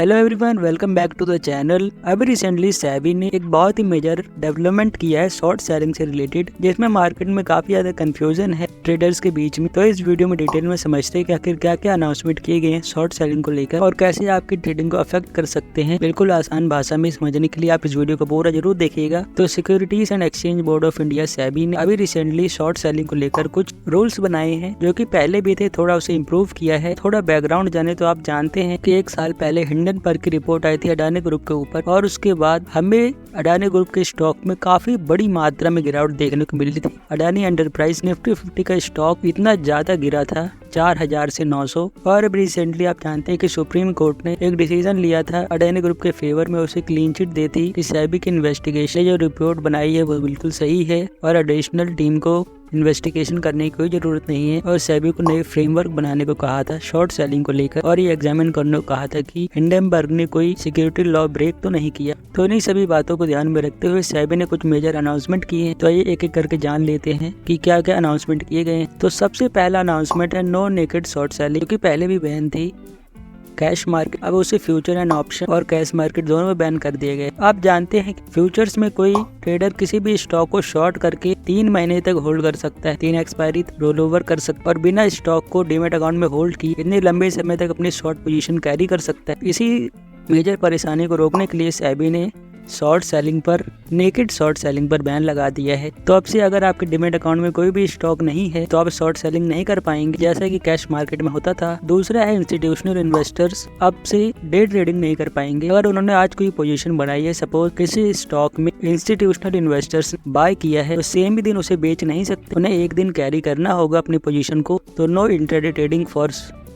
Hello everyone, welcome back to the channel. अभी recently SEBI ने एक बहुत ही मेजर डेवलपमेंट किया है शॉर्ट सेलिंग से रिलेटेड, जिसमें मार्केट में काफी ज्यादा कंफ्यूजन है ट्रेडर्स के बीच में। तो इस वीडियो में डिटेल में समझते हैं कि आखिर क्या क्या अनाउंसमेंट किए गए हैं शॉर्ट सेलिंग को लेकर और कैसे आपकी ट्रेडिंग को अफेक्ट कर सकते हैं। बिल्कुल आसान भाषा में समझने के लिए आप इस वीडियो को पूरा जरूर देखिएगा। तो securities and exchange board of India SEBI ने अभी रिसेंटली शॉर्ट सेलिंग को लेकर कुछ रूल्स बनाए हैं, जो कि पहले भी थे, थोड़ा उसे इम्प्रूव किया है। थोड़ा बैकग्राउंड जाने तो आप जानते हैं कि एक साल पहले हिंडनबर्ग की रिपोर्ट आई थी अडानी ग्रुप के ऊपर, और उसके बाद हमें अडानी ग्रुप के स्टॉक में काफी बड़ी मात्रा में गिरावट देखने को मिली थी। अडानी एंटरप्राइज निफ्टी 50 का स्टॉक इतना ज्यादा गिरा था 4000 से 900। और अब रिसेंटली आप जानते हैं कि सुप्रीम कोर्ट ने एक डिसीजन लिया था अडानी ग्रुप के फेवर में, उसे क्लीन चिट देती कि सेबी की इन्वेस्टिगेशन जो रिपोर्ट बनाई है वो बिल्कुल सही है और एडिशनल टीम को इन्वेस्टिगेशन करने की कोई जरूरत नहीं है। और सेबी को नए फ्रेमवर्क बनाने को कहा था शॉर्ट सेलिंग को लेकर, और ये एग्जामिन करने को कहा था कि हिंडनबर्ग ने कोई सिक्योरिटी लॉ ब्रेक तो नहीं किया। तो इन्हीं सभी बातों को ध्यान में रखते हुए सेबी ने कुछ मेजर अनाउंसमेंट किए हैं। तो ये एक एक करके जान लेते हैं कि क्या क्या अनाउंसमेंट किए गए हैं। तो सबसे पहला अनाउंसमेंट है नो नेकेड शॉर्ट सेलिंग, क्योंकि पहले भी बैन थी कैश मार्केट, अब उसे फ्यूचर एंड ऑप्शन और कैश मार्केट दोनों में बैन कर दिए गए। आप जानते हैं कि फ्यूचर्स में कोई ट्रेडर किसी भी स्टॉक को शॉर्ट करके 3 महीने तक होल्ड कर सकता है, 3 एक्सपायरी रोल ओवर कर सकता है और बिना स्टॉक को डीमैट अकाउंट में होल्ड किए इतने लंबे समय तक अपनी शॉर्ट पोजीशन कैरी कर सकता है। इसी मेजर परेशानी को रोकने के लिए सेबी ने शॉर्ट सेलिंग पर, नेकेड शॉर्ट सेलिंग पर बैन लगा दिया है। तो अब से अगर आपके डीमैट अकाउंट में कोई भी स्टॉक नहीं है तो आप शॉर्ट सेलिंग नहीं कर पाएंगे, जैसा कि कैश मार्केट में होता था। दूसरा है इंस्टीट्यूशनल इन्वेस्टर्स अब से डे ट्रेडिंग नहीं कर पाएंगे। अगर उन्होंने आज कोई पोजीशन बनाई है, सपोज किसी स्टॉक में इंस्टीट्यूशनल इन्वेस्टर्स बाय किया है, तो सेम ही दिन उसे बेच नहीं सकते, उन्हें एक दिन कैरी करना होगा अपनी पोजीशन को। तो no intraday trading for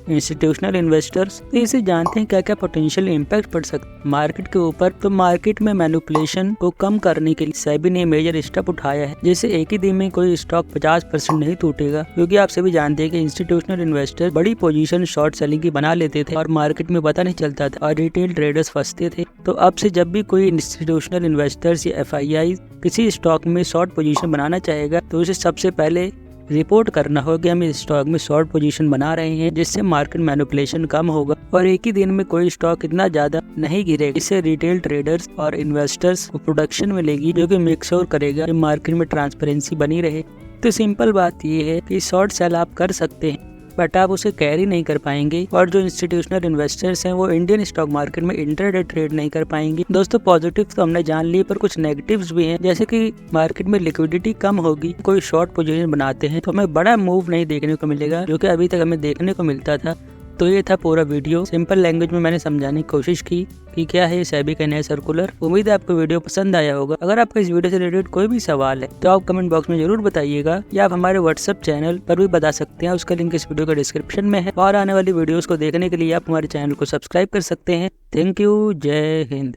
institutional investors. तो इसे जानते हैं क्या क्या पोटेंशियल इम्पैक्ट पड़ सकता है मार्केट के ऊपर। तो मार्केट में मैनिपुलेशन को कम करने के लिए सेबी ने मेजर स्टेप उठाया है, जैसे एक ही दिन में कोई स्टॉक 50% नहीं टूटेगा, क्योंकि आप सभी जानते हैं कि इंस्टीट्यूशनल इन्वेस्टर बड़ी पोजीशन शॉर्ट सेलिंग की बना लेते थे और मार्केट में पता नहीं चलता था और रिटेल ट्रेडर्स फंसते थे। तो अब से जब भी कोई इंस्टीट्यूशनल इन्वेस्टर्स या FII किसी स्टॉक में शॉर्ट पोजीशन बनाना चाहेगा तो उसे सबसे पहले रिपोर्ट करना होगा कि हम इस स्टॉक में शॉर्ट पोजीशन बना रहे हैं, जिससे मार्केट मैनिपुलेशन कम होगा और एक ही दिन में कोई स्टॉक इतना ज्यादा नहीं गिरेगा। इससे रिटेल ट्रेडर्स और इन्वेस्टर्स को प्रोडक्शन मिलेगी, जो कि मेक श्योर करेगा कि मार्केट में ट्रांसपेरेंसी बनी रहे। तो सिंपल बात ये है कि शॉर्ट सेल आप कर सकते हैं, बट आप उसे कैरी नहीं कर पाएंगे। और जो इंस्टीट्यूशनल इन्वेस्टर्स हैं वो इंडियन स्टॉक मार्केट में इंट्राडे ट्रेड नहीं कर पाएंगे। दोस्तों, पॉजिटिव तो हमने जान लिए, पर कुछ नेगेटिव्स भी हैं, जैसे कि मार्केट में लिक्विडिटी कम होगी। कोई शॉर्ट पोजीशन बनाते हैं तो हमें बड़ा मूव नहीं देखने को मिलेगा, जो कि अभी तक हमें देखने को मिलता था। तो ये था पूरा वीडियो, सिंपल लैंग्वेज में मैंने समझाने की कोशिश की कि क्या है सेबी का नया सर्कुलर। उम्मीद है आपको वीडियो पसंद आया होगा। अगर आपको इस वीडियो से रिलेटेड कोई भी सवाल है तो आप कमेंट बॉक्स में जरूर बताइएगा, या आप हमारे व्हाट्सएप चैनल पर भी बता सकते हैं, उसका लिंक इस वीडियो का डिस्क्रिप्शन में है। और आने वाली वीडियोस को देखने के लिए आप हमारे चैनल को सब्सक्राइब कर सकते हैं। थैंक यू, जय हिंद।